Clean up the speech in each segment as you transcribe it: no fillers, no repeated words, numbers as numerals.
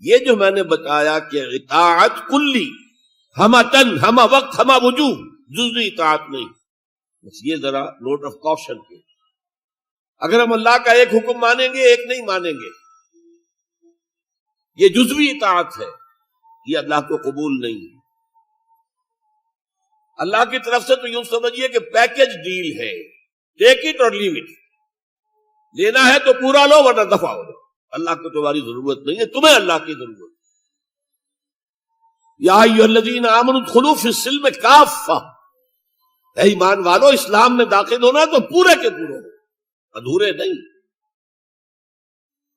یہ جو میں نے بتایا کہ اطاعت کلی، ہمہ تن، ہمہ وقت، ہمہ وجوہ، جزوی اطاعت نہیں، بس یہ ذرا نوٹ آف کاشن کے، اگر ہم اللہ کا ایک حکم مانیں گے ایک نہیں مانیں گے، یہ جزوی اطاعت ہے، یہ اللہ کو قبول نہیں ہے۔ اللہ کی طرف سے تو یوں سمجھیے کہ پیکج ڈیل ہے، ٹیک اٹ اور لیو اٹ، لینا ہے تو پورا لو ورنہ دفع ہو جاؤ، اللہ کو تمہاری ضرورت نہیں ہے، تمہیں اللہ کی ضرورت ہے۔ یا ایھا الذین آمنوا ادخلوا فی السلم کافہ، اے ایمان والو اسلام میں داخل ہونا تو پورے کے پورے ہو، ادھورے نہیں۔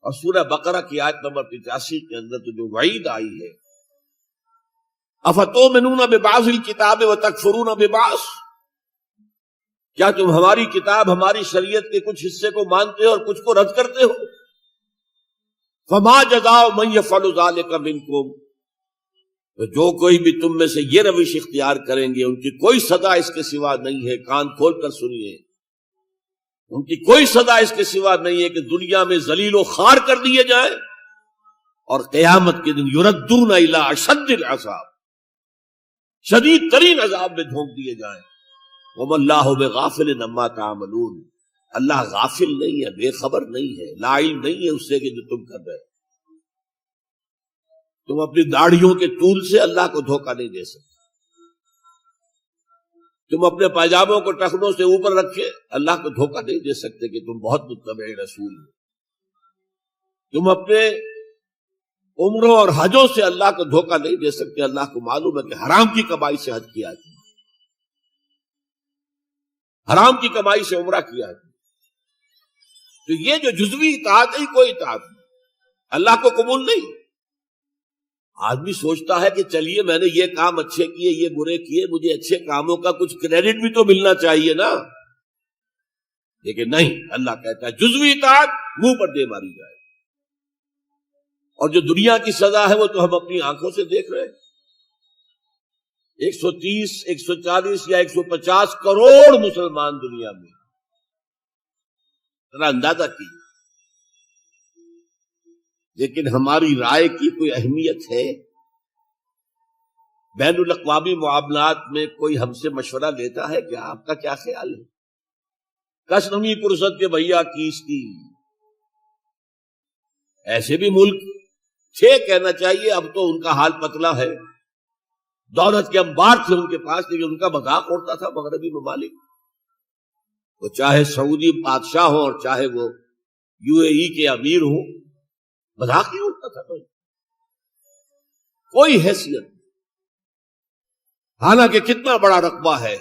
اور سورہ بقرہ کی آیت نمبر 85 کے اندر تو جو وعید آئی ہے، افتؤمنون ببعض الکتاب وتکفرون ببعض، کیا تم ہماری کتاب، ہماری شریعت کے کچھ حصے کو مانتے ہو اور کچھ کو رد کرتے ہو؟ فما جزاء من یفعل ذلک منکم، تو جو کوئی بھی تم میں سے یہ روش اختیار کریں گے ان کی کوئی سزا اس کے سوا نہیں ہے، کان کھول کر سنیے، ان کی کوئی سزا اس کے سوا نہیں ہے کہ دنیا میں ذلیل و خوار کر دیے جائیں اور قیامت کے دن یردون الی اشد العذاب، شدید ترین عذاب میں جھونک دیے جائیں۔ وما اللہ بغافل عما تعملون، اللہ غافل نہیں ہے، بے خبر نہیں ہے، لا علم نہیں ہے اس سے کہ جو تم کر رہے ہو۔ تم اپنی داڑھیوں کے طول سے اللہ کو دھوکہ نہیں دے سکتے، تم اپنے پائجاموں کو ٹخنوں سے اوپر رکھے اللہ کو دھوکہ نہیں دے سکتے کہ تم بہت متبع رسول ہو، تم اپنے عمروں اور حجوں سے اللہ کو دھوکہ نہیں دے سکتے، اللہ کو معلوم ہے کہ حرام کی کمائی سے حج کیا ہے، حرام کی کمائی سے عمرہ کیا ہے۔ تو یہ جو جزوی اطاعت ہے کوئی اطاعت نہیں، اللہ کو قبول نہیں۔ آدمی سوچتا ہے کہ چلیے میں نے یہ کام اچھے کیے، یہ برے کیے، مجھے اچھے کاموں کا کچھ کریڈٹ بھی تو ملنا چاہیے نا، لیکن نہیں، اللہ کہتا ہے جزوی اطاعت منہ پر دے ماری جائے، اور جو دنیا کی سزا ہے وہ تو ہم اپنی آنکھوں سے دیکھ رہے ہیں۔ 130، 140 یا 150 کروڑ مسلمان دنیا میں، ذرا اندازہ کیجیے، لیکن ہماری رائے کی کوئی اہمیت ہے؟ بین الاقوامی معاملات میں کوئی ہم سے مشورہ لیتا ہے کہ آپ کا کیا خیال ہے؟ کس نمی پرست کے بھیا کیستی، ایسے بھی ملک تھے کہنا چاہیے، اب تو ان کا حال پتلا ہے، دولت کے انبار تھے ان کے پاس، لیکن ان کا مذاق اڑتا تھا مغربی ممالک، وہ چاہے سعودی بادشاہ ہوں اور چاہے وہ UAE کے امیر ہوں، مذاق نہیں اٹھتا تھا، کوئی حیثیت نہیں۔ حالانکہ کتنا بڑا رقبہ ہے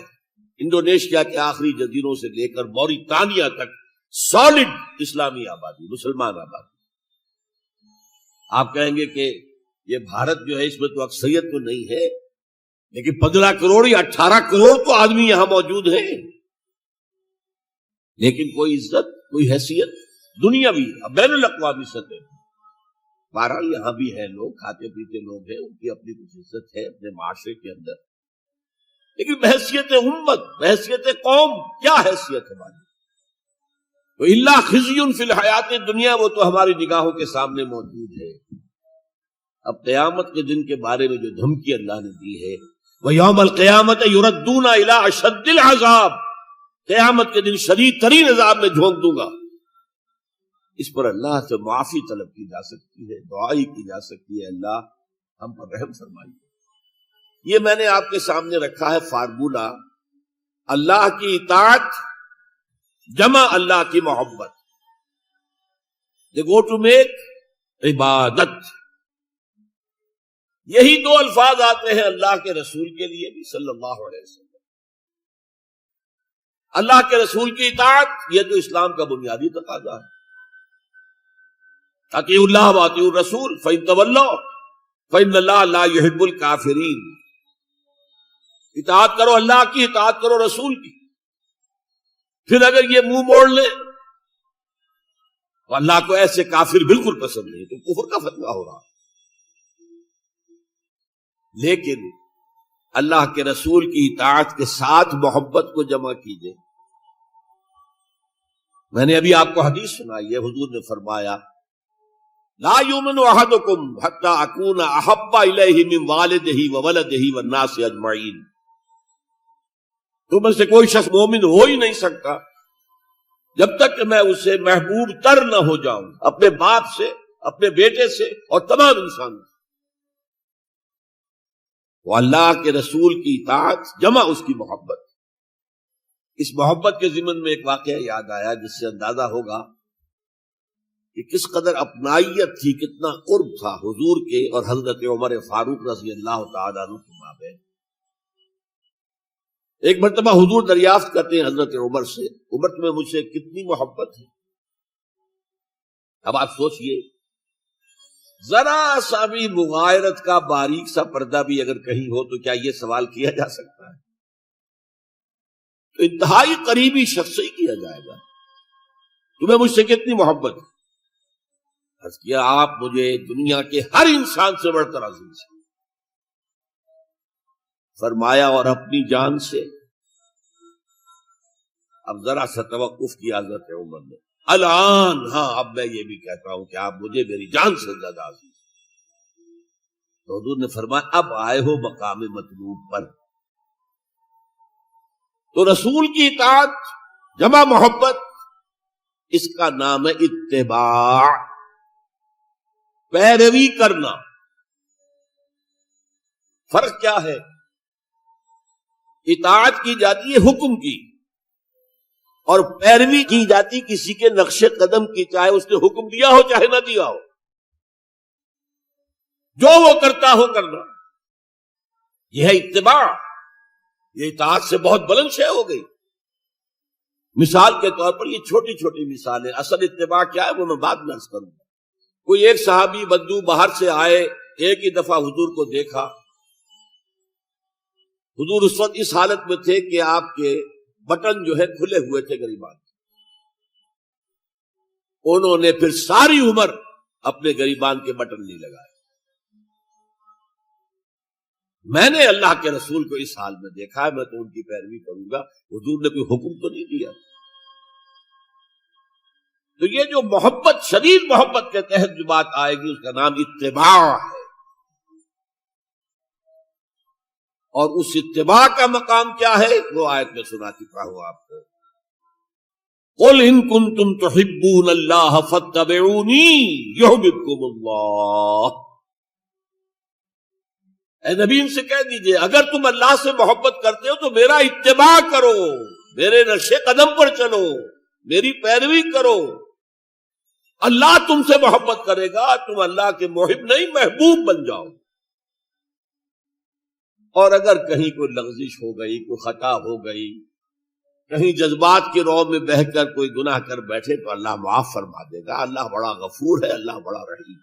انڈونیشیا کے آخری جزیروں سے لے کر موریتانیہ تک، سالڈ اسلامی آبادی، مسلمان آبادی۔ آپ کہیں گے کہ یہ بھارت جو ہے اس میں تو اکثریت تو نہیں ہے، لیکن 15 کروڑ یا 18 کروڑ تو آدمی یہاں موجود ہیں، لیکن کوئی عزت، کوئی حیثیت دنیاوی بین الاقوامی سطح۔ بہرحال یہاں بھی ہیں لوگ، کھاتے پیتے لوگ ہیں، ان کی اپنی کچھ عزت ہے اپنے معاشرے کے اندر، لیکن بحیثیت امت، بحیثیت قوم کیا حیثیت ہماری؟ تو الا خزی فی الحیات دنیا، وہ تو ہماری نگاہوں کے سامنے موجود ہے۔ اب قیامت کے دن کے بارے میں جو دھمکی اللہ نے دی ہے، وَيَوْمَ الْقِيَامَةِ يُرَدُّونَ إِلَىٰ أَشَدِّ الْعَذَابِ، قیامت کے دن شدید ترین عذاب میں جھونک دوں گا۔ اس پر اللہ سے معافی طلب کی جا سکتی ہے، دعا ہی کی جا سکتی ہے، اللہ ہم پر رحم فرمائیے۔ یہ میں نے آپ کے سامنے رکھا ہے فارمولہ، اللہ کی اطاعت جمع اللہ کی محبت، they go to make عبادت۔ یہی دو الفاظ آتے ہیں اللہ کے رسول کے لیے بھی صلی اللہ علیہ وسلم۔ اللہ کے رسول کی اطاعت یہ تو اسلام کا بنیادی تقاضا ہے، اطیعوا اللہ واطیعوا الرسول فإن تولوا فإن اللہ لا يحب الکافرین۔ اطاعت کرو اللہ کی، اطاعت کرو رسول کی، پھر اگر یہ منہ موڑ لے تو اللہ کو ایسے کافر بالکل پسند نہیں، تو کفر کا فتویٰ ہو رہا۔ لیکن اللہ کے رسول کی اطاعت کے ساتھ محبت کو جمع کیجئے۔ میں نے ابھی آپ کو حدیث سنائی ہے، حضور نے فرمایا لا یؤمن احدکم حتی اکون احب الیہ من والدہ وولدہ والناس اجمعین، تم میں سے کوئی شخص مومن ہو ہی نہیں سکتا جب تک کہ میں اسے محبوب تر نہ ہو جاؤں، اپنے باپ سے، اپنے بیٹے سے اور تمام انسانوں سے۔ وہ اللہ کے رسول کی اطاعت جمع اس کی محبت۔ اس محبت کے ضمن میں ایک واقعہ یاد آیا جس سے اندازہ ہوگا کہ کس قدر اپنائیت تھی، کتنا قرب تھا حضور کے اور حضرت عمر فاروق رضی اللہ تعالیٰ عنہ کے مابین۔ ایک مرتبہ حضور دریافت کرتے ہیں حضرت عمر سے، عمر تمہیں مجھ سے کتنی محبت ہے؟ اب آپ سوچئے، ذرا سا بھی مغایرت کا باریک سا پردہ بھی اگر کہیں ہو تو کیا یہ سوال کیا جا سکتا ہے؟ تو انتہائی قریبی شخص سے ہی کیا جائے گا، تمہیں مجھ سے کتنی محبت ہے؟ عرض کیا آپ مجھے دنیا کے ہر انسان سے بڑھ کر عزیز ہیں۔ فرمایا اور اپنی جان سے؟ اب ذرا سا توقف کیا حضرت عمر نے، الان ہاں اب میں یہ بھی کہتا ہوں کہ آپ مجھے میری جان سے زیادہ عزیز ہیں۔ تو حضور نے فرمایا اب آئے ہو مقام مطلوب پر۔ تو رسول کی اطاعت جمع محبت، اس کا نام ہے اتباع، پیروی کرنا۔ فرق کیا ہے؟ اطاعت کی جاتی ہے حکم کی، اور پیروی کی جاتی کسی کے نقش قدم کی، چاہے اس نے حکم دیا ہو چاہے نہ دیا ہو، جو وہ کرتا ہو کرنا، یہ ہے اتباع۔ یہ اطاعت سے بہت بلند شے ہو گئی۔ مثال کے طور پر یہ چھوٹی چھوٹی مثالیں، اصل اتباع کیا ہے وہ میں بعد میں عرض کروں گا۔ کوئی ایک صحابی بدو باہر سے آئے، ایک ہی دفعہ حضور کو دیکھا، حضور اس وقت اس حالت میں تھے کہ آپ کے بٹن جو ہے کھلے ہوئے تھے گریبان، انہوں نے پھر ساری عمر اپنے گریبان کے بٹن نہیں لگائے۔ میں نے اللہ کے رسول کو اس حال میں دیکھا ہے، میں تو ان کی پیروی کروں گا، حضور نے کوئی حکم تو نہیں دیا۔ تو یہ جو محبت، شدید محبت کے تحت جو بات آئے گی اس کا نام اتباع ہے، اور اس اتباع کا مقام کیا ہے وہ آیت میں سنا چکا ہوں آپ کو۔ قُلْ إِن كُنتُمْ تُحِبُّونَ اللَّهَ فَاتَّبِعُونِي يُحْبِبْكُمُ اللَّهُ۔ اے نبی ان سے کہہ دیجئے اگر تم اللہ سے محبت کرتے ہو تو میرا اتباع کرو، میرے نقش قدم پر چلو، میری پیروی کرو، اللہ تم سے محبت کرے گا، تم اللہ کے محب نہیں محبوب بن جاؤ۔ اور اگر کہیں کوئی لغزش ہو گئی، کوئی خطا ہو گئی، کہیں جذبات کی رو میں بہہ کر کوئی گناہ کر بیٹھے تو اللہ معاف فرما دے گا، اللہ بڑا غفور ہے، اللہ بڑا رحیم۔